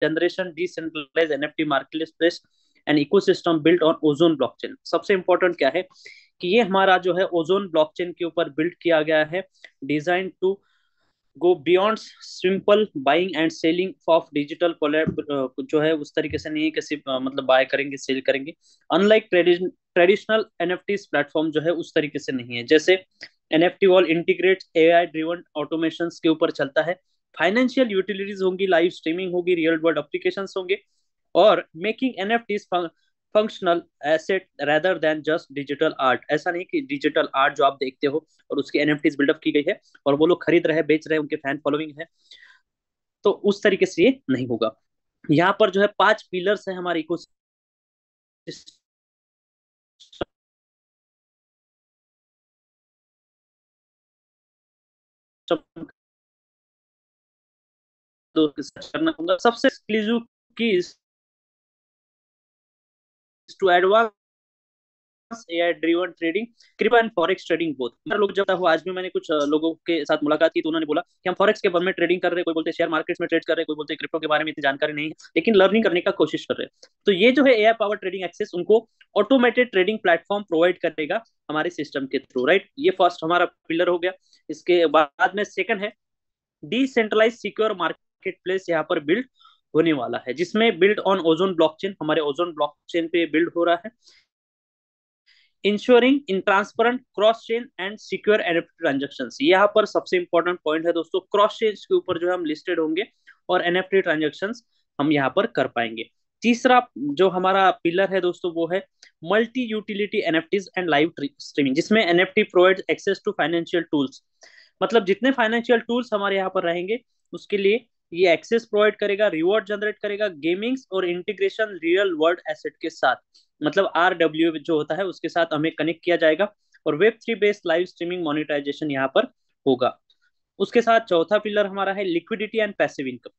generation decentralized NFT marketplace and ecosystem built on ozone blockchain. सबसे important क्या है कि ये हमारा जो है ओजोन ब्लॉकचेन के ऊपर बिल्ड किया गया है, design to go beyond simple buying and selling of digital जो है उस तरीके से नहीं है कि सिर्फ मतलब बाय करेंगे सेल करेंगे। अनलाइक ट्रेडिशनल एनएफटीज प्लेटफॉर्म जो है उस तरीके से नहीं है, जैसे NFT wall integrate AI driven automation के ऊपर चलता है, फाइनेंशियल यूटिलिटीज होंगी, लाइव स्ट्रीमिंग होगी, रियल वर्ल्ड एप्लीकेशन होंगे, और making NFTs functional asset rather than just digital art. ऐसा नहीं कि डिजिटल आर्ट जो आप देखते हो और उसकी एनएफटीज बिल्डअप की गई है और वो लोग खरीद रहे हैं, बेच रहे हैं, उनके फैन फॉलोइंग है, तो उस तरीके से ये नहीं होगा। यहाँ पर जो है 5 पिलर्स है हमारे इकोसिस्टम करना होगा। सबसे exclusive key to advance AI driven trading, crypto and forex trading both. लोग जब हुआ, आज भी मैंने कुछ लोगों के साथ मुलाकात की तो उन्होंने बोला कि हम फॉरेक्स के बारे में ट्रेडिंग कर रहे हैं, कोई बोलते हैं शेयर मार्केट्स में ट्रेड कर रहे हैं, कोई बोलते हैं क्रिप्टो के बारे में इतनी जानकारी नहीं है, लेकिन लर्निंग करने का कोशिश कर रहे हैं। तो ये जो है एआई पावर ट्रेडिंग एक्सेस उनको ऑटोमेटेड ट्रेडिंग प्लेटफॉर्म प्रोवाइड करेगा हमारे सिस्टम के थ्रू, राइट। ये फर्स्ट हमारा पिलर हो गया। इसके बाद में सेकंड है डिसेंट्रलाइज सिक्योर मार्केट प्लेस, यहाँ पर बिल्ड होने वाला है, जिसमें बिल्ड ऑन ओजोन ब्लॉकचेन, हमारे ओजोन ब्लॉकचेन पे बिल्ड हो रहा है। Ensuring in transparent cross chain and secure NFT transaction, यहाँ पर सबसे इंपॉर्टेंट पॉइंट है दोस्तों, क्रॉस चेन के ऊपर जो है हम लिस्टेड होंगे और एनएफटी ट्रांजेक्शन हम यहाँ पर कर पाएंगे। तीसरा जो हमारा पिलर है दोस्तों वो है multi utility NFTs and live streaming, जिसमें NFT provide access to financial tools. मतलब जितने फाइनेंशियल टूल्स हमारे यहाँ पर रहेंगे उसके लिए ये एक्सेस प्रोवाइड करेगा, रिवॉर्ड जनरेट करेगा, गेमिंग्स और इंटीग्रेशन रियल वर्ल्ड एसेट के साथ, मतलब RWA जो होता है उसके साथ हमें कनेक्ट किया जाएगा, और web 3 based live streaming monetisation यहाँ पर होगा। उसके साथ चौथा पिलर हमारा है लिक्विडिटी एंड पैसिव इनकम।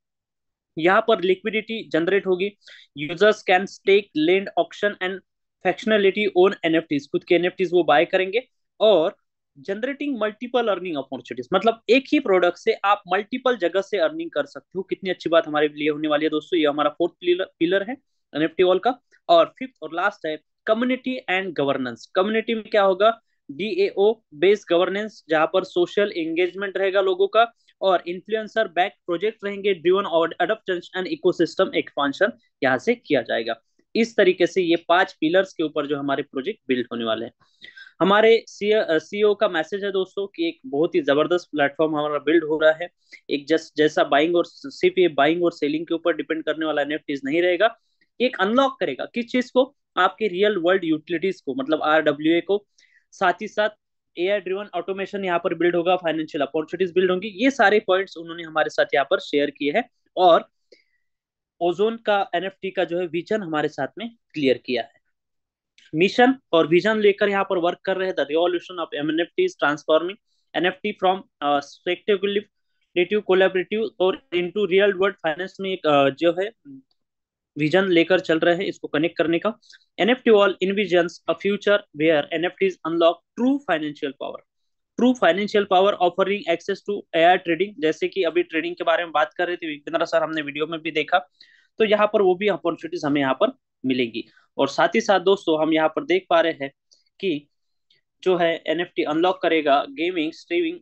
यहाँ पर लिक्विडिटी जनरेट होगी, users can stake lend auction and fractionality own NFTs, खुद के एनएफटीज वो बाय करेंगे, और जनरेटिंग मल्टीपल अर्निंग अपॉर्चुनिटीज, मतलब एक ही प्रोडक्ट से आप मल्टीपल जगह से अर्निंग कर सकते हो। कितनी अच्छी बात हमारे लिए होने वाली है दोस्तों। ये हमारा फोर्थ पिलर है एनएफटी वॉल का। और फिफ्थ और लास्ट है कम्युनिटी एंड गवर्नेंस। कम्युनिटी में क्या होगा, DAO बेस्ड गवर्नेंस, जहां पर सोशल एंगेजमेंट रहेगा लोगों का, और इन्फ्लुएंसर बैक प्रोजेक्ट रहेंगे, ड्रिवन और अडॉप्शन एंड इकोसिस्टम एक्सपांशन यहाँ से किया जाएगा। इस तरीके से ये 5 पिलर्स के ऊपर जो हमारे प्रोजेक्ट बिल्ड होने वाले हैं। हमारे CEO का मैसेज है दोस्तों कि एक बहुत ही जबरदस्त प्लेटफॉर्म हमारा बिल्ड हो रहा है। एक जस्ट जैसा बाइंग और सिर्फ ये बाइंग और सेलिंग के ऊपर डिपेंड करने वाला एनएफटीज नहीं रहेगा, एक अनलॉक करेगा किस चीज को, आपके रियल वर्ल्ड यूटिलिटीज को, मतलब RWA को, साथ ही साथ एआई ड्रिवन ऑटोमेशन यहाँ पर बिल्ड होगा, फाइनेंशियल अपॉर्चुनिटीज बिल्ड होंगी। ये सारे पॉइंट्स उन्होंने हमारे साथ यहाँ पर शेयर किए हैं, और ओजोन का एनएफटी का जो है विजन हमारे साथ में क्लियर किया है। मिशन और विजन लेकर यहाँ पर वर्क कर रहे हैं, the revolution of NFTs transforming NFT from speculative collaborative और इनटू रियल वर्ल्ड फाइनेंस में एक जो है विजन लेकर चल रहे हैं इसको कनेक्ट करने का। NFT vault envisions a future where NFTs unlock true financial power offering access to AI trading. जैसे कि अभी ट्रेडिंग के बारे में बात कर रहे थे विपिंद्र सर, हमने वीडियो में भी देखा, तो यहाँ पर वो भी अपॉर्चुनिटीज हमें यहाँ पर मिलेंगी। और साथ ही साथ दोस्तों हम यहाँ पर देख पा रहे हैं कि जो है एनएफटी अनलॉक करेगा गेमिंग स्ट्रीमिंग,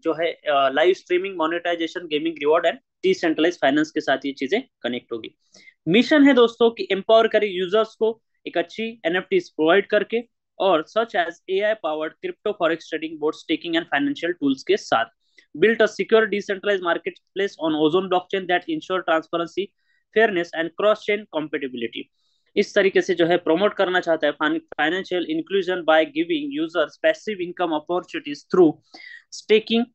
जो है live streaming monetisation, gaming reward and decentralise finance के साथ ये चीजें कनेक्ट होगी। मिशन है दोस्तों कि एम्पावर करे यूजर्स को एक अच्छी एनएफटी प्रोवाइड करके, और such as AI powered crypto forex trading board staking and financial tools के साथ built a secure decentralized marketplace on Ozone blockchain that ensure transparency, fairness and cross chain compatibility। इस तरीके से जो है प्रमोट करना चाहता है financial inclusion by giving users passive income opportunities through staking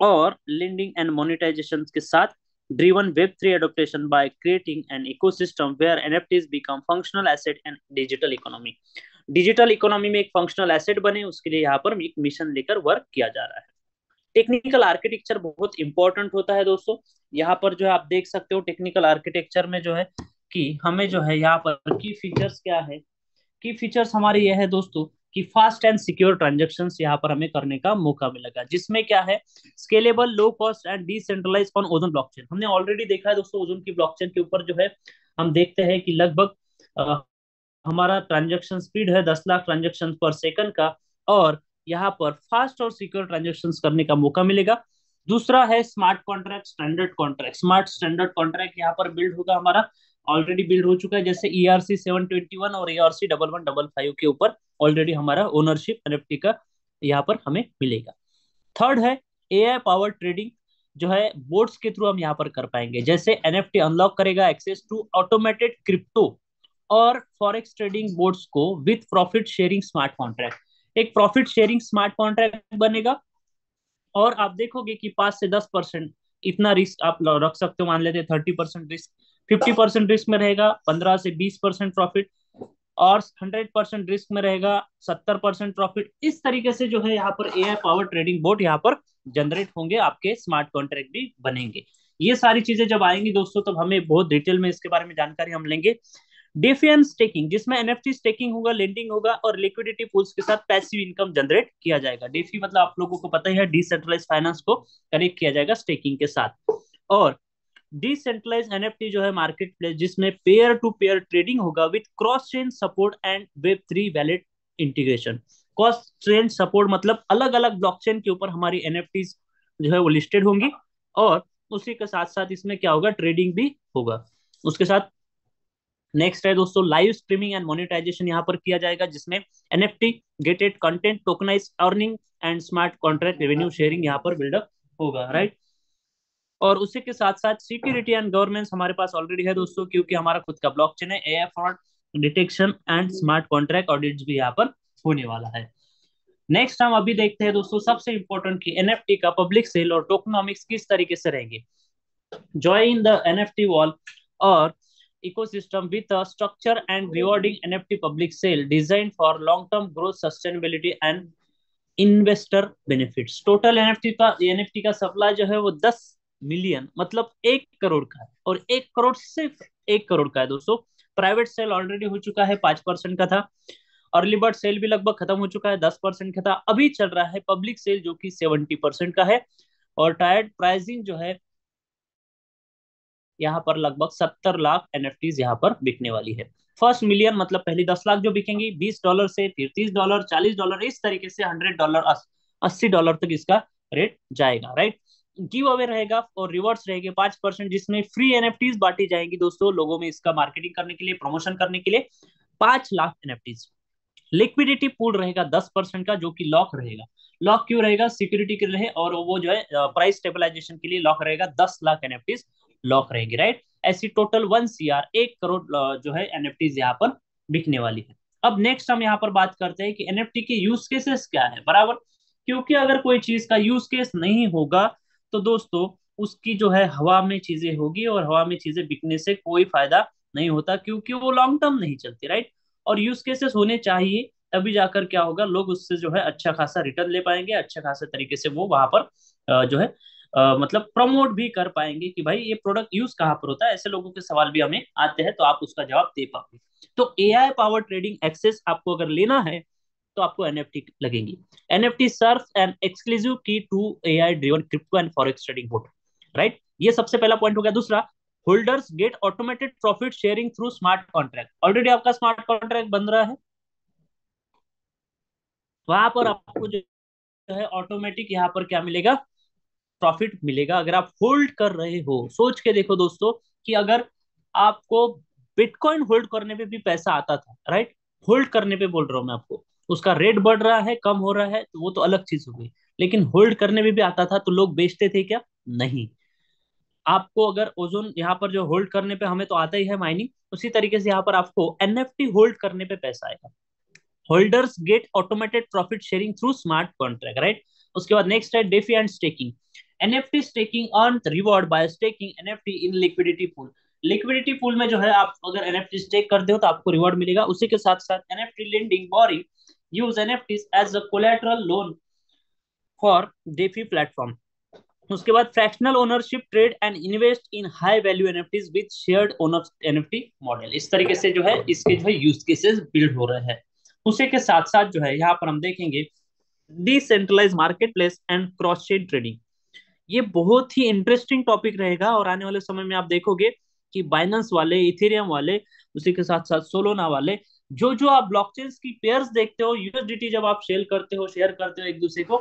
और लेंडिंग एंड मोनेटाइजेशन के साथ, driven Web3 adaptation by creating an ecosystem where NFTs become functional asset and digital economy। Digital economy में एक functional asset बने, उसके लिए यहाँ पर एक मिशन लेकर वर्क किया जा रहा है। टेक्निकल आर्किटेक्चर बहुत इंपॉर्टेंट होता है दोस्तों। यहाँ पर जो है आप देख सकते हो टेक्निकल आर्किटेक्चर में जो है कि हमें जो है यहाँ पर की फीचर्स क्या है, की फीचर्स हमारे ये है दोस्तों कि फास्ट एंड सिक्योर ट्रांजेक्शन्स यहाँ पर हमें करने का मौका मिलेगा, जिसमें क्या है, scalable, low cost and decentralise on Ozone blockchain. हमने ऑलरेडी देखा है दोस्तों, ओजोन की ब्लॉकचेन के ऊपर जो है हम देखते हैं कि लगभग हमारा ट्रांजेक्शन स्पीड है 10 लाख ट्रांजेक्शन पर सेकंड का, और यहाँ पर फास्ट और सिक्योर ट्रांजेक्शन करने का मौका मिलेगा। दूसरा है smart contract, standard contract, smart standard contract यहाँ पर बिल्ड होगा हमारा, ऑलरेडी बिल्ड हो चुका है, जैसे ERC 721 और ERC 1155 के ऊपर ऑलरेडी हमारा ओनरशिप एनएफटी का यहाँ पर हमें मिलेगा। थर्ड है AI पावर ट्रेडिंग, जो है बोर्ड्स के थ्रू हम यहाँ पर कर पाएंगे, जैसे एनएफटी अनलॉक करेगा एक्सेस टू ऑटोमेटेड क्रिप्टो और फॉरेक्स ट्रेडिंग बोर्ड्स को with profit sharing smart contract. एक प्रॉफिट शेयरिंग स्मार्ट कॉन्ट्रैक्ट बनेगा, और आप देखोगे कि 5 से 10% इतना रिस्क आप रख सकते हो, मान लेते हैं 30% रिस्क, 50% रिस्क में रहेगा 15 से 20% प्रॉफिट, और 100% रिस्क में रहेगा 70% प्रॉफिट। इस तरीके से जो है यहाँ पर AI पावर ट्रेडिंग बोर्ड यहाँ पर जनरेट होंगे, आपके स्मार्ट कॉन्ट्रैक्ट भी बनेंगे। ये सारी चीजें जब आएंगी दोस्तों, तब हमें बहुत डिटेल में इसके बारे में जानकारी हम लेंगे। डेफी एंड स्टेकिंग, जिसमें एनएफटी स्टेकिंग होगा, लेंडिंग होगा, और लिक्विडिटी पूल्स के साथ पैसिव इनकम जनरेट किया जाएगा। डेफी मतलब आप लोगों को पता ही है, डिसेंट्रलाइज फाइनेंस को कनेक्ट किया जाएगा स्टेकिंग के साथ। और डिसेंट्रलाइज एनएफटी जो है मार्केट प्लेस, जिसमें पेयर टू पेयर ट्रेडिंग होगा with cross chain support and web 3 valid integration. Cross chain support मतलब अलग अलग ब्लॉकचेन के ऊपर हमारी एनएफटी जो है वो लिस्टेड होंगी, और उसी के साथ साथ इसमें क्या होगा, ट्रेडिंग भी होगा उसके साथ। नेक्स्ट है दोस्तों लाइव स्ट्रीमिंग एंड मोनेटाइजेशन यहाँ पर किया जाएगा, जिसमें NFT gated content tokenise earning and smart contract revenue sharing यहाँ पर बिल्डअप होगा, राइट। और उसी के साथ साथ सिक्योरिटी एंड गवर्नेंस हमारे पास ऑलरेडी है दोस्तों, क्योंकि हमारा खुद का ब्लॉकचेन है। AI fraud detection and smart contract audits भी यहाँ पर होने वाला है। नेक्स्ट हम अभी देखते हैं दोस्तों सबसे इंपॉर्टेंट की एनएफटी का पब्लिक सेल और टोकनॉमिक्स किस तरीके से रहेंगे। Join the NFT wall or ecosystem with a structure and rewarding NFT public sale designed for long-term growth, sustainability and investor benefits. Total NFT का सप्लाई जो है वो 10 मिलियन मतलब 1 करोड़ का है, और 1 करोड़ सिर्फ 1 करोड़ का है दोस्तों। प्राइवेट सेल ऑलरेडी हो चुका है, 5% का था। अर्ली बर्ड सेल भी लगभग खत्म हो चुका है, 10% का था। अभी चल रहा है पब्लिक सेल जो कि 70% का है, और टायर्ड प्राइसिंग जो है यहाँ पर लगभग 70 लाख एनएफटीज यहाँ पर बिकने वाली है। फर्स्ट मिलियन मतलब पहली 10 लाख जो बिकेंगी, $20 से फिर $30, $40, इस तरीके से $100, $80 तक इसका रेट जाएगा, राइट। गिव अवे रहेगा और रिवॉर्ड्स रहेंगे 5%, जिसमें फ्री एनएफटीज बांटी जाएंगी दोस्तों लोगों में, इसका मार्केटिंग करने के लिए, प्रमोशन करने के लिए 5 लाख एनएफटीज। लिक्विडिटी पूल रहेगा 10% का, जो कि लॉक रहेगा। लॉक क्यों रहेगा, सिक्योरिटी के लिए, और वो जो है प्राइस स्टेबलाइजेशन के लिए लॉक रहेगा। 10 लाख एनएफटीज लॉक रहेगी, राइट। ऐसी टोटल 1 CR 1 करोड़ जो है एनएफटीज यहाँ पर बिकने वाली है। अब नेक्स्ट हम यहाँ पर बात करते हैं कि एनएफटी के यूज केसेस क्या है, बराबर। क्योंकि अगर कोई चीज का यूज केस नहीं होगा तो दोस्तों उसकी जो है हवा में चीजें होगी, और हवा में चीजें बिकने से कोई फायदा नहीं होता, क्योंकि वो लॉन्ग टर्म नहीं चलती, राइट। और यूज केसेस होने चाहिए, तभी जाकर क्या होगा, लोग उससे जो है अच्छा खासा रिटर्न ले पाएंगे, अच्छे खासे तरीके से वो वहां पर जो है मतलब प्रमोट भी कर पाएंगे कि भाई ये प्रोडक्ट यूज कहाँ पर होता है। ऐसे लोगों के सवाल भी हमें आते हैं, तो आप उसका जवाब दे पाओगे। तो AI पावर ट्रेडिंग एक्सेस आपको अगर लेना है तो आपको एनएफटी लगेंगी। NFT serve an exclusive key to AI driven crypto and forex trading board, right. ये सबसे पहला पॉइंट हो गया। दूसरा, holders get automated profit sharing through smart contract. Already आपका स्मार्ट कॉन्ट्रैक्ट बन रहा है, वहां पर आपको जो है ऑटोमेटिक यहाँ पर क्या मिलेगा, प्रॉफिट मिलेगा। अगर आप होल्ड कर रहे हो, सोच के देखो दोस्तों कि अगर आपको बिटकॉइन होल्ड करने पे भी पैसा आता था, राइट, होल्ड करने पे बोल रहा हूं मैं आपको, उसका रेट बढ़ रहा है, कम हो रहा है, तो वो तो अलग चीज हो गई, लेकिन होल्ड करने में भी आता था, तो लोग बेचते थे क्या, नहीं। आपको अगर ओजोन यहाँ पर जो होल्ड करने पे हमें तो आता ही है माइनिंग, उसी तरीके से यहाँ पर आपको एनएफटी होल्ड करने पे पैसा आएगा। Holders get automated profit sharing through smart contract, right. उसके बाद नेक्स्ट है DeFi and staking. NFT staking earn reward by staking NFT in liquidity pool. Liquidity pool में जो है आप अगर एनएफटी स्टेक करते हो तो आपको रिवॉर्ड मिलेगा। उसी के साथ साथ NFT lending borrowing use NFTs as a collateral loan for DeFi platform. उसके बाद fractional ownership trade and invest in high value NFTs with shared owner NFT model. इस तरीके से जो है इसके जो है यूज केसेस बिल्ड हो रहे हैं। उसी के साथ साथ जो है यहाँ पर हम देखेंगे decentralise marketplace and cross chain trading. ये बहुत ही इंटरेस्टिंग टॉपिक रहेगा, और आने वाले समय में आप देखोगे कि बाइनेंस वाले, इथेरियम वाले, उसी के साथ साथ सोलोना वाले, जो जो आप ब्लॉकचेन्स की पेयर्स देखते हो, यूएसडीटी जब आप शेयर करते हो एक दूसरे को,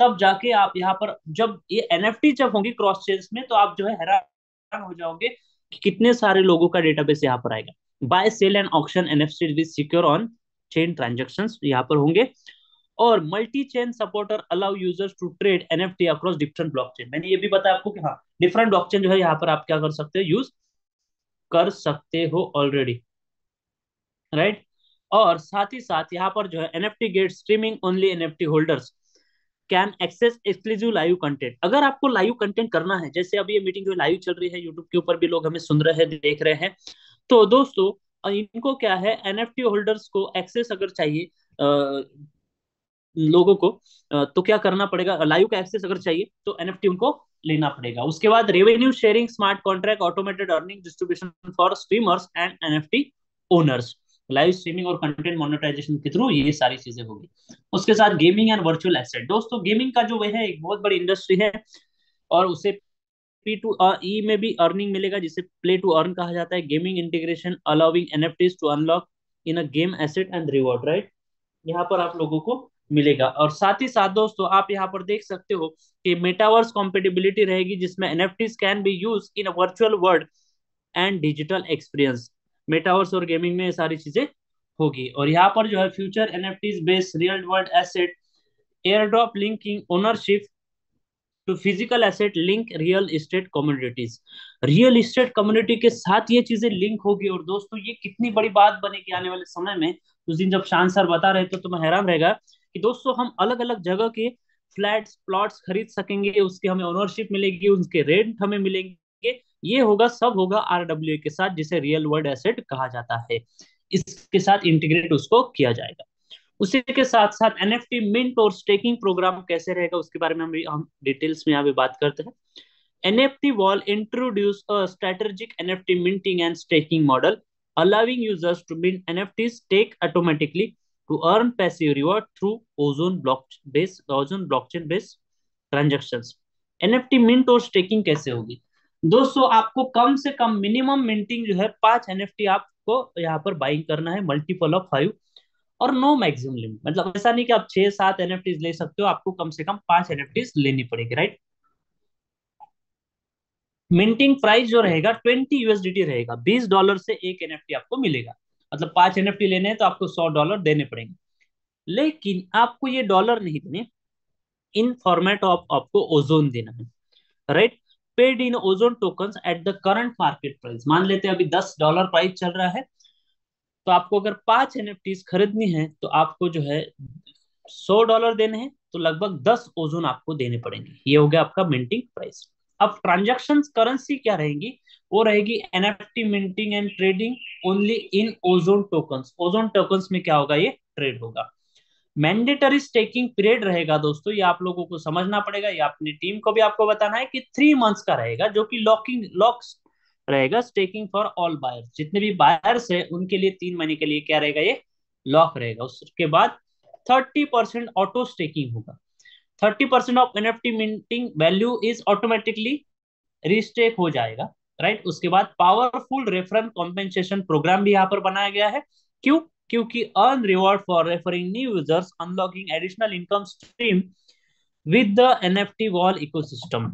तब जाके आप यहाँ पर जब ये एनएफटी जब होंगी क्रॉस चेन्स में, तो आप जो है हैरान हो जाओगे कि कितने सारे लोगों का डेटाबेस यहाँ पर आएगा। Buy sell and auction NFT with secure on chain transactions यहाँ पर होंगे। और multi chain supporter allow users to trade NFT across different blockchain. मैंने ये भी बताया आपको कि हाँ, डिफरेंट ब्लॉकचेन जो है यहाँ पर आप क्या कर सकते हो, यूज कर सकते हो ऑलरेडी, राइट। और साथ ही साथ यहाँ पर जो है NFT gate streaming only NFT holders can access exclusive live content. अगर आपको लाइव कंटेंट करना है, जैसे अभी ये मीटिंग जो लाइव चल रही है यूट्यूब के ऊपर भी लोग हमें सुन रहे हैं, देख रहे हैं, तो दोस्तों इनको क्या है, एनएफटी होल्डर्स को एक्सेस अगर चाहिए लोगों को, तो क्या करना पड़ेगा, लाइव का एक्सेस अगर चाहिए तो एनएफटी उनको लेना पड़ेगा। उसके बाद revenue sharing, smart contract, automated earning distribution for streamers and NFT owners, live streaming और कंटेंट मोनेटाइजेशन के थ्रू ये सारी चीजें होगी। उसके साथ गेमिंग एंड वर्चुअल एसेट। दोस्तों गेमिंग का जो वह है एक बहुत बड़ी इंडस्ट्री है, और उसे पी टू ई में भी अर्निंग मिलेगा, जिसे प्ले टू अर्न कहा जाता है। Gaming integration allowing NFTs to unlock in a game asset and reward, right, यहाँ पर आप लोगों को मिलेगा। और साथ ही साथ दोस्तों आप यहाँ पर देख सकते हो कि मेटावर्स कॉम्पेटिबिलिटी रहेगी, जिसमें NFTs can be use in a virtual world and digital experience. Metaverse और गेमिंग में ये सारी चीजें होगी। और यहाँ पर जो है future NFTs based real world asset, air drop linking ownership to physical asset, link real estate communities. Real estate community के साथ ये चीजें लिंक होगी। और दोस्तों ये कितनी बड़ी बात बनेगी आने वाले समय में। उस दिन जब शान सर बता रहे थे तो मैं हैरान रहेगा कि दोस्तों हम अलग अलग जगह के फ्लैट्स प्लॉट्स खरीद सकेंगे, उसके हमें ओनरशिप मिलेगी, उसके रेंट हमें मिलेंगे। ये होगा, सब होगा आरडब्ल्यू के साथ, जिसे रियल वर्ल्ड एसेट कहा जाता है। इसके साथ इंटीग्रेट उसको किया जाएगा। उसी के साथ साथ एनएफटी मिंट और स्टेकिंग प्रोग्राम कैसे रहेगा, उसके बारे में हम डिटेल्स में यहाँ पे बात करते हैं। NFT wall introduce a strategic NFT minting and staking model, allowing users to mint NFTs stake automatically to earn passive reward through Ozone blockchain based transactions। NFT mint और स्टेकिंग कैसे होगी दोस्तों, आपको कम से कम मिनिमम मिंटिंग जो है 5 NFT आपको यहाँ पर बाइंग करना है, मल्टीपल ऑफ 5, और नो मैक्सिमम लिमिट। मतलब ऐसा नहीं कि आप 6-7 एनएफटीज ले सकते हो, आपको कम से कम 5 एनएफटीज लेनी पड़ेगी, राइट। मिंटिंग प्राइस जो रहेगा 20 यूएसडीटी रहेगा, $20 से एक एनएफटी आपको मिलेगा। मतलब 5 एनएफटी लेने हैं तो आपको $100 देने पड़ेंगे। लेकिन आपको ये डॉलर नहीं देने, इन फॉर्मेट ऑफ आपको ओजोन देना है, right. Paid in ozone tokens at the current market price. मान लेते हैं अभी $10 प्राइस चल रहा है, तो आपको अगर 5 एनएफटीज खरीदनी है तो आपको जो है $100 देने हैं, तो लगभग 10 ओजोन आपको देने पड़ेंगे। ये हो गया आपका मिंटिंग प्राइस। अब ट्रांजैक्शन करेंसी क्या रहेगी, वो रहेगी NFT minting and trading only in ozone tokens. Ozone tokens में क्या होगा, ये ट्रेड होगा। मैंडेटरी स्टेकिंग पीरियड रहेगा दोस्तों, ये आप लोगों को समझना पड़ेगा, ये अपनी टीम को भी आपको बताना है कि 3 मंथ्स का रहेगा, जो कि लॉक्स रहेगा। स्टेकिंग फॉर ऑल बायर्स, जितने भी बायर्स है उनके लिए 3 महीने के लिए क्या रहेगा, ये लॉक रहेगा। उसके बाद 30% ऑटो स्टेकिंग होगा। 30% of NFT minting value is automatically restake हो जाएगा, राइट। उसके बाद पावरफुल रेफरल कॉम्पेंसेशन प्रोग्राम भी यहाँ पर बनाया गया है। क्यों? क्योंकि earn reward for referring new users, unlocking additional income stream with the NFT wall ecosystem.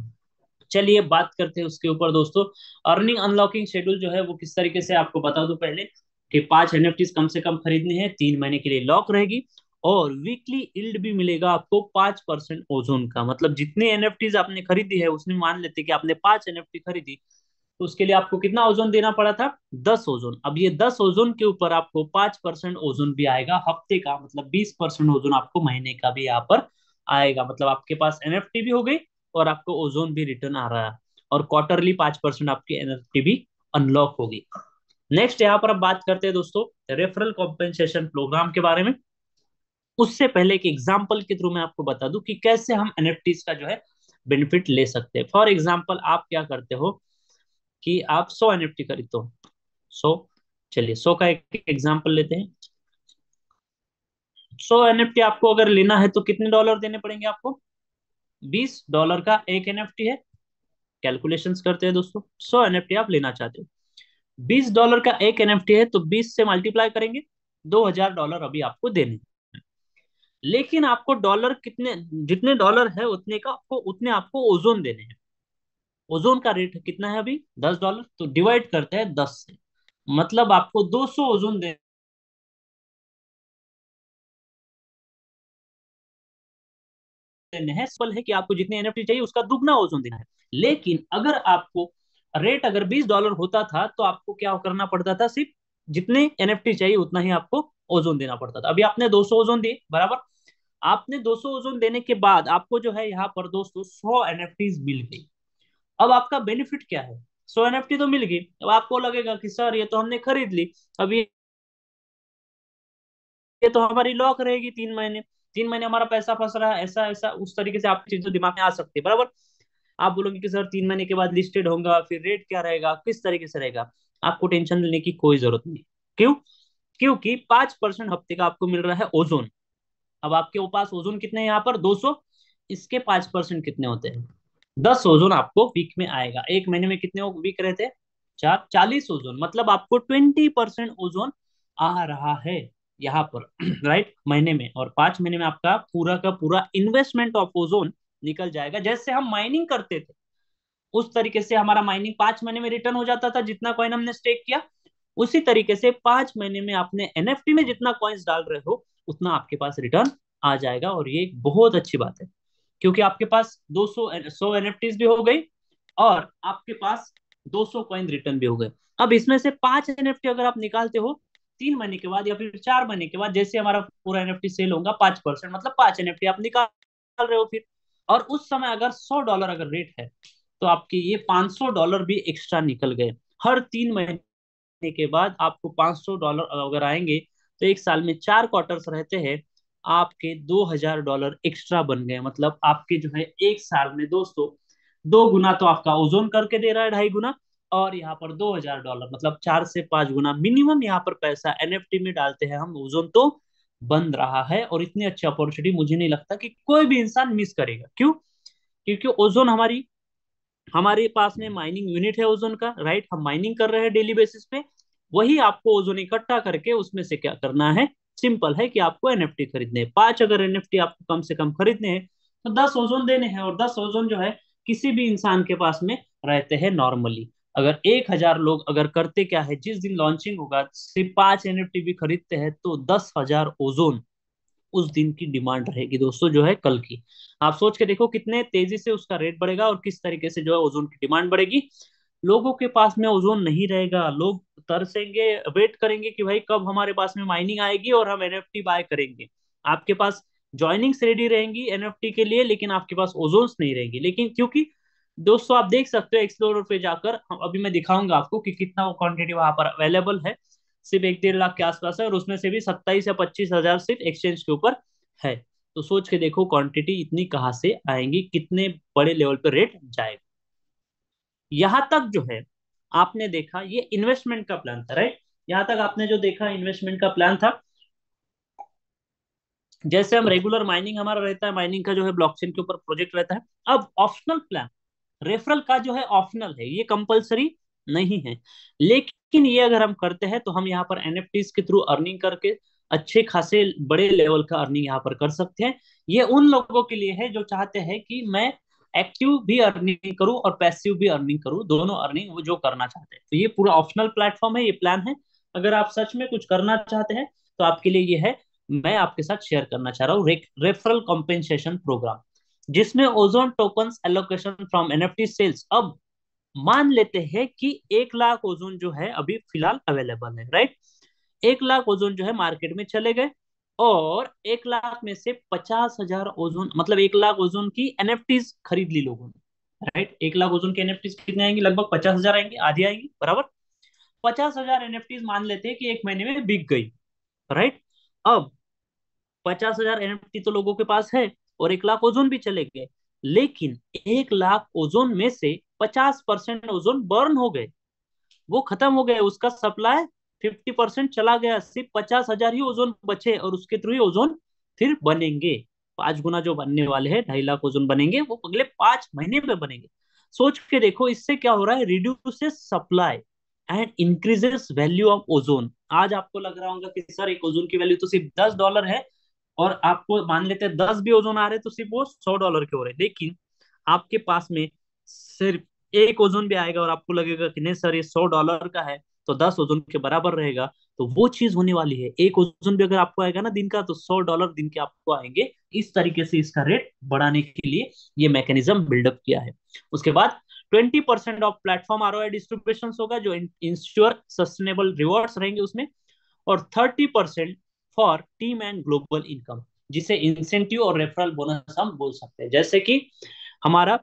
चलिए बात करते हैं उसके ऊपर दोस्तों। अर्निंग अनलॉकिंग शेड्यूल जो है वो किस तरीके से, आपको बता दूं पहले कि 5 एनएफटीज कम से कम खरीदनी है, 3 महीने के लिए लॉक रहेगी, और वीकली इल्ड भी मिलेगा आपको 5% ओजोन का। मतलब जितने एनएफटीज आपने खरीदी है, उसमें मान लेते कि आपने 5 एनएफटी खरीदी, तो उसके लिए आपको कितना ओजोन देना पड़ा था, 10 ओजोन। अब ये 10 ओजोन के ऊपर आपको 5% ओजोन भी आएगा हफ्ते का, मतलब 20% ओजोन आपको महीने का भी यहाँ पर आएगा। मतलब आपके पास एनएफटी भी हो गई और आपको ओजोन भी रिटर्न आ रहा है, और क्वार्टरली 5% आपकी एनएफटी भी अनलॉक होगी। नेक्स्ट यहाँ पर अब बात करते हैं दोस्तों रेफरल कॉम्पेंसेशन प्रोग्राम के बारे में। उससे पहले एक एग्जाम्पल के थ्रू मैं आपको बता दूं कि कैसे हम एनएफटीज का जो है बेनिफिट ले सकते हैं। फॉर एग्जाम्पल आप क्या करते हो कि आप 100 एनएफटी खरीदते हो, 100। चलिए 100 का एक एग्जाम्पल लेते हैं। 100 NFT आपको अगर लेना है तो कितने डॉलर देने पड़ेंगे आपको? $20 का एक NFT है। कैलकुलेशंस करते हैं दोस्तों, 100 NFT आप लेना चाहते हो, $20 का एक NFT है, तो 20 से मल्टीप्लाई करेंगे, $2000 अभी आपको देने हैं। लेकिन आपको डॉलर कितने, जितने डॉलर है उतने का आपको, उतने आपको ओजोन देने हैं। ओजोन का रेट कितना है अभी? $10, तो डिवाइड करते हैं 10 से, मतलब आपको 200 ओजोन देने हैं। सिंपल है कि आपको जितने एनएफटी चाहिए उसका दुगना ओजोन देना है। लेकिन अगर आपको रेट अगर $20 होता था तो आपको क्या करना पड़ता था? सिर्फ जितने एनएफटी चाहिए उतना ही आपको ओजोन देना पड़ता था। अभी आपने 200 ओजोन दिए, बराबर। आपने 200 ओजोन देने के बाद आपको जो है यहाँ पर दोस्तों 100 एनएफटी मिल गई। अब आपका बेनिफिट क्या है? 100 एनएफटी तो मिल गई, अब आपको लगेगा कि सर ये तो हमने खरीद ली, अब ये तो हमारी लॉक रहेगी 3 महीने, 3 महीने हमारा पैसा फंस रहा है, ऐसा ऐसा उस तरीके से आपकी चीज तो दिमाग में आ सकती है, बराबर। आप बोलोगे कि सर 3 महीने के बाद लिस्टेड होगा, फिर रेट क्या रहेगा, किस तरीके से रहेगा? आपको टेंशन लेने की कोई जरूरत नहीं। क्यों? क्योंकि 5% हफ्ते का आपको मिल रहा है ओजोन। अब आपके पास ओजोन कितने हैं यहाँ पर? 200। इसके 5% कितने होते हैं? 10 ओजोन आपको वीक में आएगा। एक महीने में कितने वीक रहते हैं? चार, 40 ओजोन, मतलब आपको 20% ओजोन आ रहा है यहाँ पर राइट, महीने में। और 5 महीने में आपका पूरा का पूरा इन्वेस्टमेंट ऑफ ओजोन निकल जाएगा। जैसे हम माइनिंग करते थे उस तरीके से हमारा माइनिंग 5 महीने में रिटर्न हो जाता था, जितना कॉइन हमने स्टेक किया। उसी तरीके से 5 महीने में आपने एनएफटी में जितना कॉइन्स डाल रहे हो उतना आपके पास रिटर्न आ जाएगा। और ये एक बहुत अच्छी बात है, क्योंकि आपके पास 200 100 एनएफटीज भी हो गई और आपके पास 200 कॉइन रिटर्न भी हो गए। अब इसमें से 5 एनएफटी अगर आप निकालते हो 3 महीने के बाद या फिर 4 महीने के बाद, जैसे हमारा पूरा एनएफटी सेल होगा 5%, मतलब 5 एनएफटी आप निकाल रहे हो फिर, और उस समय अगर $100 अगर रेट है तो आपके ये $500 भी एक्स्ट्रा निकल गए। हर 3 महीने के बाद आपको $500 अगर आएंगे तो एक साल में 4 क्वार्टर्स रहते हैं, आपके $2000 एक्स्ट्रा बन गए। मतलब आपके जो है एक साल में दोस्तों 2 गुना तो आपका ओजोन करके दे रहा है, 2.5 गुना। और यहाँ पर $2000, मतलब 4 से 5 गुना मिनिमम यहाँ पर पैसा एनएफटी में डालते हैं हम, ओजोन तो बन रहा है। और इतनी अच्छी अपॉर्चुनिटी मुझे नहीं लगता कि कोई भी इंसान मिस करेगा। क्यों? क्योंकि ओजोन हमारी, हमारे पास में माइनिंग यूनिट है ओजोन का, राइट। हम माइनिंग कर रहे हैं डेली बेसिस पे, वही आपको ओजोन इकट्ठा करके उसमें से क्या करना है? सिंपल है कि आपको एनएफटी खरीदने हैं। 5 अगर एनएफटी आपको कम से कम खरीदने हैं तो 10 ओजोन देने हैं। और 10 ओजोन जो है किसी भी इंसान के पास में रहते हैं नॉर्मली। अगर 1,000 लोग अगर करते क्या है, जिस दिन लॉन्चिंग होगा सिर्फ 5 एनएफटी भी खरीदते हैं तो 10,000 ओजोन उस दिन की डिमांड रहेगी दोस्तों, जो है कल की। आप सोच के देखो कितने तेजी से उसका रेट बढ़ेगा और किस तरीके से जो है ओजोन की डिमांड बढ़ेगी। लोगों के पास में ओजोन नहीं रहेगा, लोग तरसेंगे, वेट करेंगे कि भाई कब हमारे पास में माइनिंग आएगी और हम एनएफटी बाय करेंगे। आपके पास ज्वाइनिंग्स रेडी रहेंगी एनएफटी के लिए, लेकिन आपके पास ओजोन्स नहीं रहेंगी। लेकिन क्योंकि दोस्तों आप देख सकते हो एक्सप्लोरर पे जाकर, अभी मैं दिखाऊंगा आपको कि कितना वो क्वांटिटी वहां पर अवेलेबल है। सिर्फ 1-1.5 लाख के आसपास है, और उसमें से भी 27 या 25 हजार सिर्फ एक्सचेंज के ऊपर है। तो सोच के देखो क्वांटिटी इतनी कहाँ से आएंगी, कितने बड़े लेवल पे रेट जाएगा। यहां तक जो है आपने देखा ये इन्वेस्टमेंट का प्लान था, राइट। यहां तक आपने जो देखा इन्वेस्टमेंट का प्लान था। जैसे हम रेगुलर माइनिंग हमारा रहता है, माइनिंग का जो है ब्लॉकचेन के ऊपर प्रोजेक्ट रहता है। अब ऑप्शनल प्लान, रेफरल का जो है ऑप्शनल है, ये कंपलसरी नहीं है। लेकिन ये अगर हम करते हैं तो हम यहाँ पर एनएफटीज के थ्रू अर्निंग करके अच्छे खासे बड़े लेवल का अर्निंग यहाँ पर कर सकते हैं। ये उन लोगों के लिए है जो चाहते हैं कि मैं एक्टिव भी अर्निंग करूं और पैसिव भी अर्निंग करूं, दोनों अर्निंग वो जो करना चाहते हैं। तो ये पूरा ऑप्शनल प्लेटफॉर्म है, ये प्लान है। अगर आप सच में कुछ करना चाहते हैं तो आपके लिए ये है। मैं आपके साथ शेयर करना चाह रहा हूँ रेफरल कॉम्पेंसेशन प्रोग्राम, जिसमें Ozone tokens allocation from NFT sales. अब मान लेते हैं कि 1 लाख ओजोन जो है अभी फिलहाल अवेलेबल है, राइट। 1 लाख ओजोन जो है मार्केट में चले गए, और 1 लाख में से 50,000 ओजोन, मतलब 1 लाख ओजोन की एनएफटीज खरीद ली लोगों ने, राइट। 1 लाख ओजोन की एनएफटीज कितने आएंगी? लगभग 50,000 आएंगी, आधी आएंगी, बराबर। 50,000 एनएफटीज मान लेते हैं कि एक महीने में बिक गई, राइट। अब 50,000 एनएफटी तो लोगों के पास है और 1 लाख ओजोन भी चले गए। लेकिन 1 लाख ओजोन में से 50% ओजोन बर्न हो गए, वो खत्म हो गए, उसका सप्लाई 50% चला गया, सिर्फ 50,000 ही ओजोन बचे और उसके थ्रू ही ओजोन फिर बनेंगे। 5 गुना जो बनने वाले हैं, 2.5 लाख ओजोन बनेंगे, वो अगले 5 महीने में बनेंगे। सोच के देखो, इससे क्या हो रहा है, reduces supply and increases value of ozone. आज आपको लग रहा होगा कि सर एक ओजोन की वैल्यू तो सिर्फ $10 है, और आपको मान लेते हैं 10 भी ओजोन आ रहे तो सिर्फ वो $100 के हो रहे, लेकिन आपके पास में सिर्फ एक ओजोन भी आएगा और आपको लगेगा कि नहीं सर ये $100 का है, तो 10 ओजोन के बराबर रहेगा। तो वो चीज होने वाली है, एक ओजोन भी अगर आपको आएगा ना दिन का, तो $100 दिन के आपको आएंगे। इस तरीके से इसका रेट बढ़ाने के लिए ये मैकेनिज्म बिल्डअप किया है। उसके बाद 20% ऑफ प्लेटफॉर्म आरओआई डिस्ट्रीब्यूशन होगा, जो इंश्योर सस्टेनेबल रिवॉर्ड्स रहेंगे उसमें। और 30% for team and global income, जिसे इंसेंटिव और रेफरल बोनस हम बोल सकते हैं। जैसे कि हमारा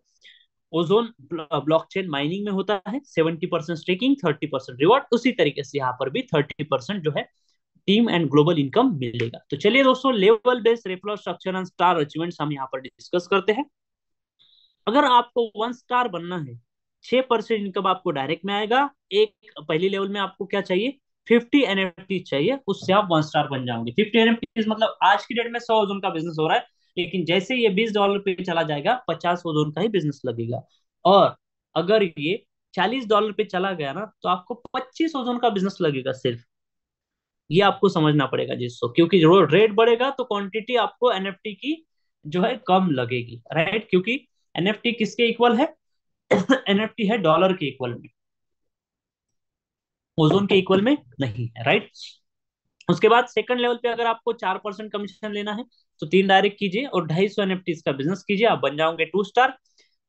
ओजोन ब्लॉकचेन माइनिंग में होता है 70% स्टेकिंग, 30% रिवॉर्ड, उसी तरीके से यहाँ पर भी 30% जो है टीम एंड ग्लोबल इनकम मिलेगा। तो चलिए दोस्तों, level based referral structure and star achievements हम यहाँ पर डिस्कस करते हैं। अगर आपको 1 स्टार बनना है, 6% इनकम आपको डायरेक्ट में आएगा। एक पहली लेवल में आपको क्या चाहिए, 50 NFT चाहिए, उससे आप 1 स्टार बन जाओगे। 50 NFT मतलब आज की डेट में 100 ओजोन का बिजनेस हो रहा है, लेकिन जैसे ये $20 पे चला जाएगा, 50 ओजोन का ही बिजनेस लगेगा। और अगर ये $40 पे चला गया ना, तो आपको 25 ओजोन का बिजनेस लगेगा सिर्फ। ये आपको समझना पड़ेगा जिसको, क्योंकि जो रेट बढ़ेगा तो क्वांटिटी आपको एनएफटी की जो है कम लगेगी, राइट। क्योंकि एनएफटी किसके इक्वल है, एनएफटी है डॉलर के इक्वल में, ओजोन के इक्वल में नहीं है, राइट। उसके बाद सेकंड लेवल पे अगर आपको 4% कमीशन लेना है, तो 3 डायरेक्ट कीजिए और 250 एनएफटी का बिजनेस कीजिए, आप बन जाओगे 2 स्टार।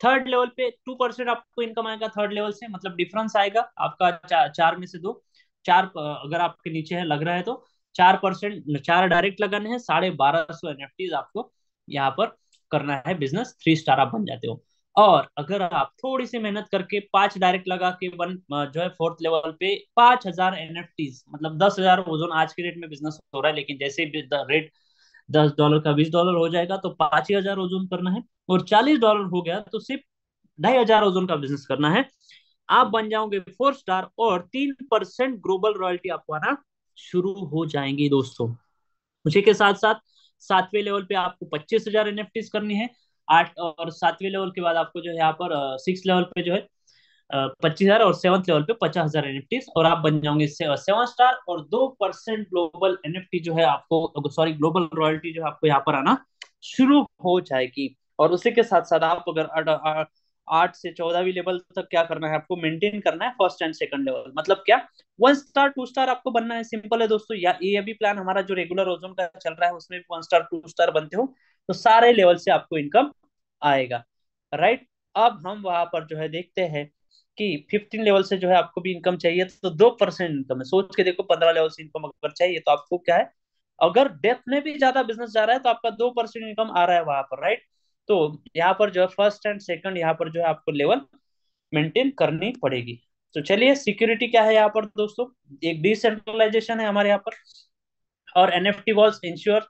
थर्ड लेवल पे 2% आपको इनकम आएगा थर्ड लेवल से, मतलब डिफरेंस आएगा आपका चार में से दो। चार अगर आपके नीचे है लग रहा है तो 4%, 4 डायरेक्ट लगाने हैं, 1250 एनएफटी आपको यहाँ पर करना है बिजनेस, 3 स्टार आप बन जाते हो। और अगर आप थोड़ी सी मेहनत करके 5 डायरेक्ट लगा के वन जो है फोर्थ लेवल पे 5,000 एनएफटी, मतलब 10,000 ओजोन आज के रेट में बिजनेस हो रहा है, लेकिन जैसे रेट $10 का $20 हो जाएगा तो 5 ही हजार ओजोन करना है। और $40 हो गया तो सिर्फ 2,500 ओजोन का बिजनेस करना है, आप बन जाओगे 4 स्टार। और 3% ग्लोबल रॉयल्टी आपको आना शुरू हो जाएंगी दोस्तों। उसी के साथ साथ सातवें लेवल पे आपको 25,000 एनएफटी करनी है। आठ और सातवें लेवल के बाद आपको जो है यहाँ पर 6 लेवल पे जो है 25,000, और 7th लेवल पे 50,000 एनएफटी, और आप बन जाओगे 7 स्टार। और 2% ग्लोबल एनएफटी जो है आपको, सॉरी ग्लोबल रॉयल्टी जो है आपको यहाँ पर आना शुरू हो जाएगी। और उसी के साथ साथ आप अगर 8 से 14वीं लेवल तक क्या करना है, आपको मेंटेन करना है फर्स्ट एंड सेकंड लेवल। मतलब क्या, 1 स्टार 2 स्टार आपको बनना है, सिंपल है दोस्तों। या ये अभी प्लान हमारा जो रेगुलर ओजोन का चल रहा है, उसमें भी 1 स्टार 2 स्टार बनते हो तो सारे लेवल से आपको इनकम आएगा, राइट। अब हम वहां पर जो है देखते हैं कि 15 लेवल से जो है आपको भी इनकम चाहिए, तो 2% इनकम है। सोच के देखो, 15 लेवल से इनकम अगर चाहिए तो आपको क्या है, अगर डेप्थ में भी ज्यादा बिजनेस जा रहा है तो आपका 2% इनकम आ रहा है वहां पर, राइट। तो यहाँ पर जो है फर्स्ट एंड सेकंड यहाँ पर जो है आपको लेवल मेंटेन करनी पड़ेगी। तो चलिए, सिक्योरिटी क्या है यहाँ पर दोस्तों, एक डिसेंट्रलाइजेशन है हमारे यहाँ पर। और NFT walls ensure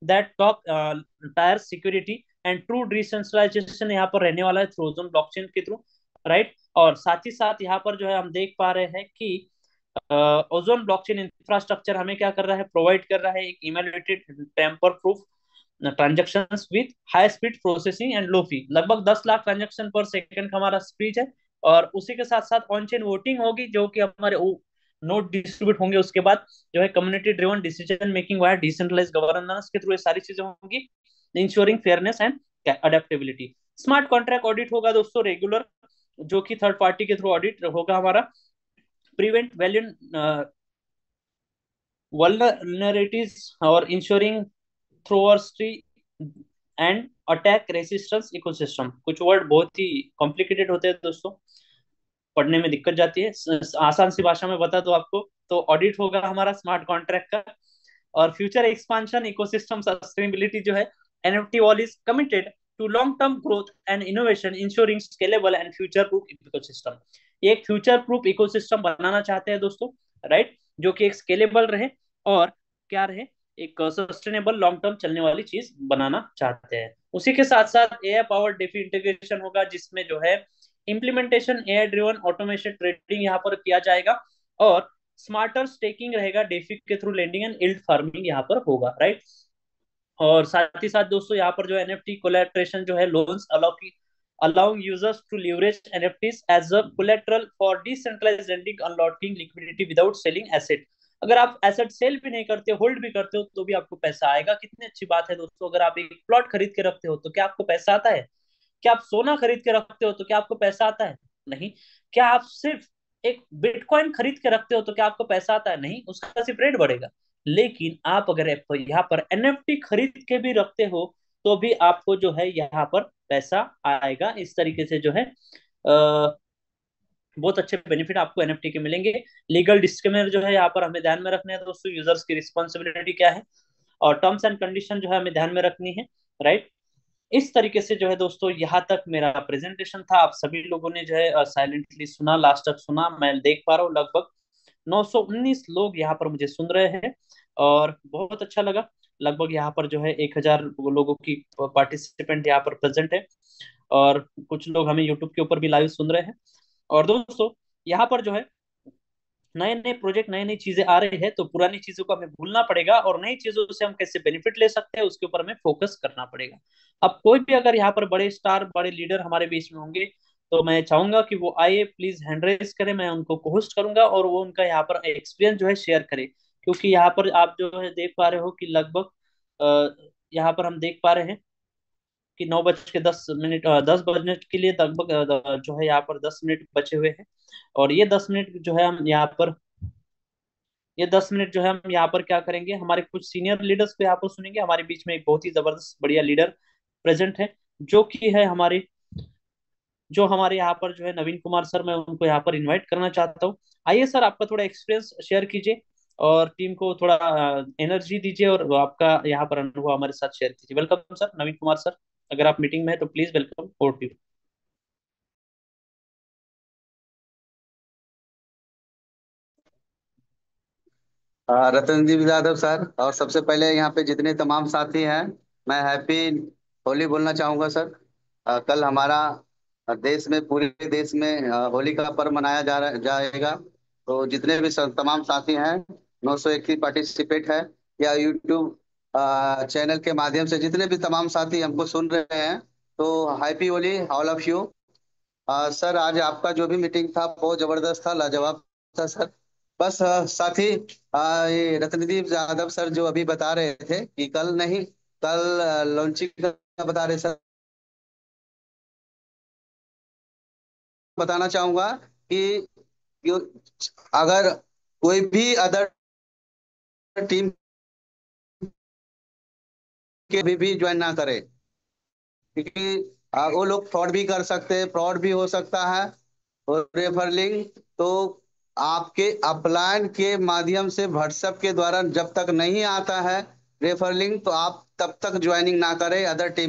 that top tier security and true decentralisation यहाँ पर रहने वाला है थ्रू ओजोन ब्लॉकचेन के थ्रू, राइट। और साथ ही साथ यहाँ पर जो है हम देख पा रहे हैं कि ओजोन ब्लॉकचेन इंफ्रास्ट्रक्चर हमें क्या कर रहा है, प्रोवाइड कर रहा है एक emulated tamper proof transaction with high speed processing and low fee. लगभग 10 लाख ट्रांजेक्शन पर सेकंड का हमारा स्पीड है। और उसी के साथ साथ ऑन चेन वोटिंग होगी, जो कि हमारे नोट डिस्ट्रीब्यूट होंगे। उसके बाद जो है community driven decision making via decentralize governance के थ्रू ये सारी चीजें होंगी, ensuring fairness and adaptability. Smart contract audit होगा दोस्तों रेगुलर, जो कि थर्ड पार्टी के थ्रू ऑडिट होगा हमारा। प्रिवेंट वल्नरेटिव और इंश्योरिंग थ्रोअर्सट्री एंड अटैक रेसिस्टेंस इकोसिस्टम। कुछ वर्ड बहुत ही कॉम्प्लिकेटेड होते हैं दोस्तों, पढ़ने में दिक्कत जाती है, आसान सी भाषा में बता दो आपको। तो ऑडिट होगा हमारा स्मार्ट कॉन्ट्रैक्ट का। और फ्यूचर एक्सपांशन इकोसिस्टम सस्टेनेबिलिटी जो है, NFT wall is committed to long term growth and innovation ensuring scalable and future proof ecosystem. ये एक फ्यूचर प्रूफ इकोसिस्टम बनाना चाहते हैं दोस्तों, राइट, जो कि एक स्केलेबल रहे और क्या रहे, एक सस्टेनेबल लॉन्ग टर्म चलने वाली चीज बनाना चाहते हैं। उसी के साथ साथ एआई पावर डेफी इंटीग्रेशन होगा, जिसमें जो है implementation AI driven automation trading यहाँ पर किया जाएगा। और स्मार्टर स्टेकिंग रहेगा डेफी के through, lending and yield farming यहाँ पर होगा, राइट। और साथ ही साथ दोस्तों यहाँ पर जो एनएफटी कोलैटरेशन जो है, loans allowing users to leverage NFTs as a collateral for decentralized lending, unlocking liquidity without selling asset। अगर आप एसेट सेल भी नहीं करते, होल्ड भी करते हो, तो भी आपको पैसा आएगा। कितनी अच्छी बात है दोस्तों। अगर आप एक प्लॉट खरीद के रखते हो तो क्या आपको पैसा आता है? क्या आप सोना खरीद के रखते हो तो क्या आपको पैसा आता है? नहीं। क्या आप सिर्फ एक बिटकॉइन खरीद के रखते हो तो क्या आपको पैसा आता है? नहीं, उसका सिर्फ रेट बढ़ेगा। लेकिन आप अगर यहाँ पर एनएफटी खरीद के भी रखते हो तो भी आपको जो है यहाँ पर पैसा आएगा। इस तरीके से जो है बहुत अच्छे बेनिफिट आपको एनएफटी के मिलेंगे। लीगल डिस्क्लेमर जो है यहाँ पर हमें ध्यान में रखना है दोस्तों, यूजर्स की रिस्पॉन्सिबिलिटी क्या है, और टर्म्स एंड कंडीशन जो है हमें ध्यान में रखनी है। राइट। इस तरीके से जो है दोस्तों, यहाँ तक मेरा प्रेजेंटेशन था। आप सभी लोगों ने जो है साइलेंटली सुना, लास्ट तक सुना। मैं देख पा रहा हूँ लगभग 919 लोग यहाँ पर मुझे सुन रहे हैं, और बहुत अच्छा लगा। लगभग यहाँ पर जो है 1000 लोगों की पार्टिसिपेंट यहाँ पर प्रेजेंट है, और कुछ लोग हमें यूट्यूब के ऊपर भी लाइव सुन रहे हैं। और दोस्तों यहाँ पर जो है नए नए प्रोजेक्ट, नई नई चीजें आ रही है, तो पुरानी चीजों को हमें भूलना पड़ेगा, और नई चीजों से हम कैसे बेनिफिट ले सकते हैं उसके ऊपर हमें फोकस करना पड़ेगा। अब कोई भी अगर यहाँ पर बड़े स्टार, बड़े लीडर हमारे बीच में होंगे, तो मैं चाहूंगा कि वो आए, प्लीज हैंड रेस करें, मैं उनको होस्ट करूंगा, और वो उनका यहाँ पर एक्सपीरियंस जो है शेयर करें। क्योंकि यहाँ पर आप जो है देख पा रहे हो कि लगभग यहाँ पर हम देख पा रहे हैं कि 9:10, 10 बजने के लिए लगभग जो है यहाँ पर 10 मिनट बचे हुए हैं। और ये 10 मिनट जो है हम यहाँ पर, ये 10 मिनट जो है हम यहाँ पर क्या करेंगे, हमारे कुछ सीनियर लीडर्स को यहाँ पर सुनेंगे। हमारे बीच में एक बहुत ही जबरदस्त बढ़िया लीडर प्रेजेंट है, जो कि है हमारे, जो हमारे यहाँ पर जो है नवीन कुमार सर। मैं उनको यहाँ पर इनवाइट करना चाहता हूँ। आइए सर, आपका थोड़ा एक्सपीरियंस शेयर कीजिए, और टीम को थोड़ा एनर्जी दीजिए, और आपका यहाँ पर अनुभव हमारे साथ शेयर कीजिए। Welcome sir, Naveen Kumar sir. अगर आप मीटिंग में है तो please welcome, over to you. Ratandeep Yadav sir, और सबसे पहले यहाँ पे जितने तमाम साथी हैं, मैं हैप्पी होली बोलना चाहूँगा सर। कल हमारा देश में, पूरे देश में होली का पर्व मनाया जाएगा। तो जितने भी तमाम साथी हैं, 981 पार्टिसिपेट है, या यूट्यूब चैनल के माध्यम से जितने भी तमाम साथी हमको सुन रहे हैं, तो happy Holi all of you. Sir, आज आपका जो भी मीटिंग था बहुत जबरदस्त था, लाजवाब था सर। बस साथी, ये रत्नदीप यादव सर जो अभी बता रहे थे कि कल नहीं, कल लॉन्चिंग का बता रहे सर। बताना चाहूंगा कि कि अगर कोई भी अदर टीम के भी ज्वाइन ना करे, क्योंकि वो लोग फ्रॉड भी कर सकते हैं, फ्रॉड भी हो सकता है। और रेफरलिंग तो आपके अपलाइन के माध्यम से व्हाट्सएप के द्वारा जब तक नहीं आता है रेफरलिंग, तो आप तब तक ज्वाइनिंग ना करें अदर टीम।